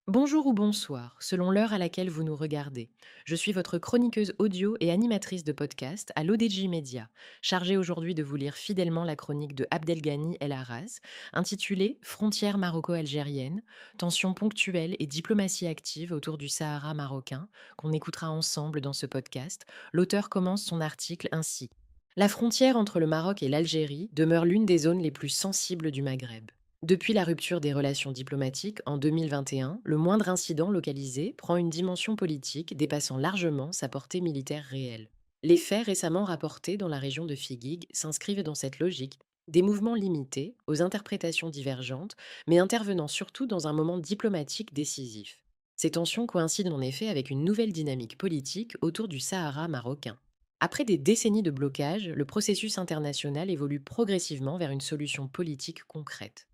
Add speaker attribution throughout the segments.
Speaker 1: Bonjour ou bonsoir, selon l'heure à laquelle vous nous regardez. Je suis votre chroniqueuse audio et animatrice de podcast à l'ODJ Média, chargée aujourd'hui de vous lire fidèlement la chronique de Abdelghani El Arraz, intitulée Frontières maroco-algériennes, tensions ponctuelles et diplomatie active autour du Sahara marocain, qu'on écoutera ensemble dans ce podcast. L'auteur commence son article ainsi. La frontière entre le Maroc et l'Algérie demeure l'une des zones les plus sensibles du Maghreb. Depuis la rupture des relations diplomatiques en 2021, le moindre incident localisé prend une dimension politique dépassant largement sa portée militaire réelle. Les faits récemment rapportés dans la région de Figuig s'inscrivent dans cette logique, des mouvements limités, aux interprétations divergentes, mais intervenant surtout dans un moment diplomatique décisif. Ces tensions coïncident en effet avec une nouvelle dynamique politique autour du Sahara marocain. Après des décennies de blocage, le processus international évolue progressivement vers une solution politique concrète.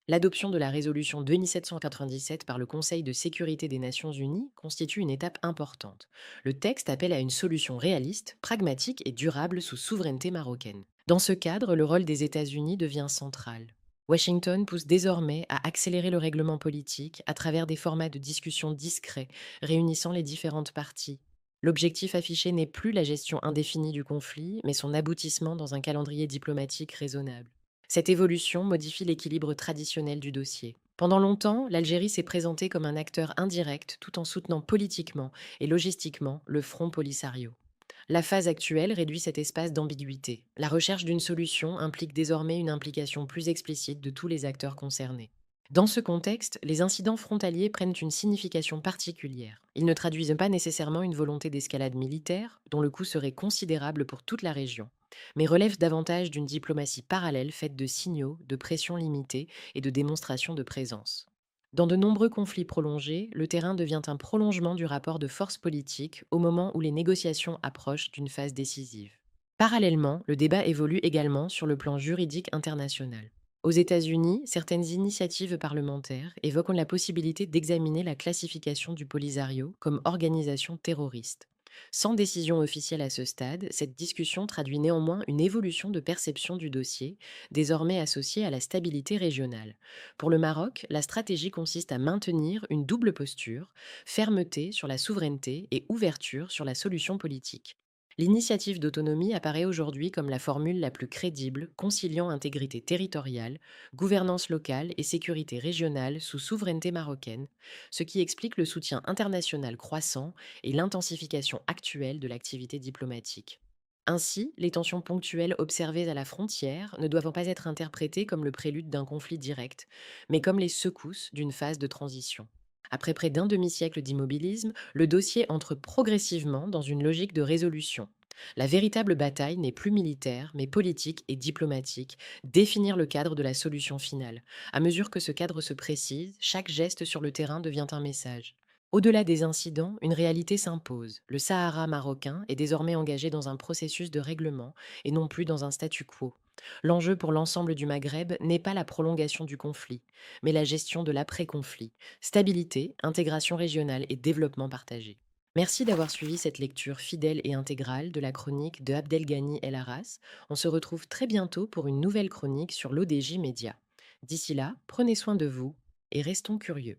Speaker 1: L'adoption de la résolution 2797 par le Conseil de sécurité des Nations Unies constitue une étape importante. Le texte appelle à une solution réaliste, pragmatique et durable sous souveraineté marocaine. Dans ce cadre, le rôle des États-Unis devient central. Washington pousse désormais à accélérer le règlement politique à travers des formats de discussion discrets réunissant les différentes parties. L'objectif affiché n'est plus la gestion indéfinie du conflit, mais son aboutissement dans un calendrier diplomatique raisonnable. Cette évolution modifie l'équilibre traditionnel du dossier. Pendant longtemps, l'Algérie s'est présentée comme un acteur indirect tout en soutenant politiquement et logistiquement le Front Polisario. La phase actuelle réduit cet espace d'ambiguïté. La recherche d'une solution implique désormais une implication plus explicite de tous les acteurs concernés. Dans ce contexte, les incidents frontaliers prennent une signification particulière. Ils ne traduisent pas nécessairement une volonté d'escalade militaire, dont le coût serait considérable pour toute la région, mais relèvent davantage d'une diplomatie parallèle faite de signaux, de pressions limitées et de démonstrations de présence. Dans de nombreux conflits prolongés, le terrain devient un prolongement du rapport de force politique au moment où les négociations approchent d'une phase décisive. Parallèlement, le débat évolue également sur le plan juridique international. Aux États-Unis, certaines initiatives parlementaires évoquent la possibilité d'examiner la classification du Polisario comme organisation terroriste. Sans décision officielle à ce stade, cette discussion traduit néanmoins une évolution de perception du dossier, désormais associée à la stabilité régionale. Pour le Maroc, la stratégie consiste à maintenir une double posture, fermeté sur la souveraineté et ouverture sur la solution politique. L'initiative d'autonomie apparaît aujourd'hui comme la formule la plus crédible, conciliant intégrité territoriale, gouvernance locale et sécurité régionale sous souveraineté marocaine, ce qui explique le soutien international croissant et l'intensification actuelle de l'activité diplomatique. Ainsi, les tensions ponctuelles observées à la frontière ne doivent pas être interprétées comme le prélude d'un conflit direct, mais comme les secousses d'une phase de transition. Après près d'un demi-siècle d'immobilisme, le dossier entre progressivement dans une logique de résolution. La véritable bataille n'est plus militaire, mais politique et diplomatique, définir le cadre de la solution finale. À mesure que ce cadre se précise, chaque geste sur le terrain devient un message. Au-delà des incidents, une réalité s'impose. Le Sahara marocain est désormais engagé dans un processus de règlement et non plus dans un statu quo. L'enjeu pour l'ensemble du Maghreb n'est pas la prolongation du conflit, mais la gestion de l'après-conflit, stabilité, intégration régionale et développement partagé. Merci d'avoir suivi cette lecture fidèle et intégrale de la chronique de Abdelghani El Arras. On se retrouve très bientôt pour une nouvelle chronique sur l'ODJ Média. D'ici là, prenez soin de vous et restons curieux.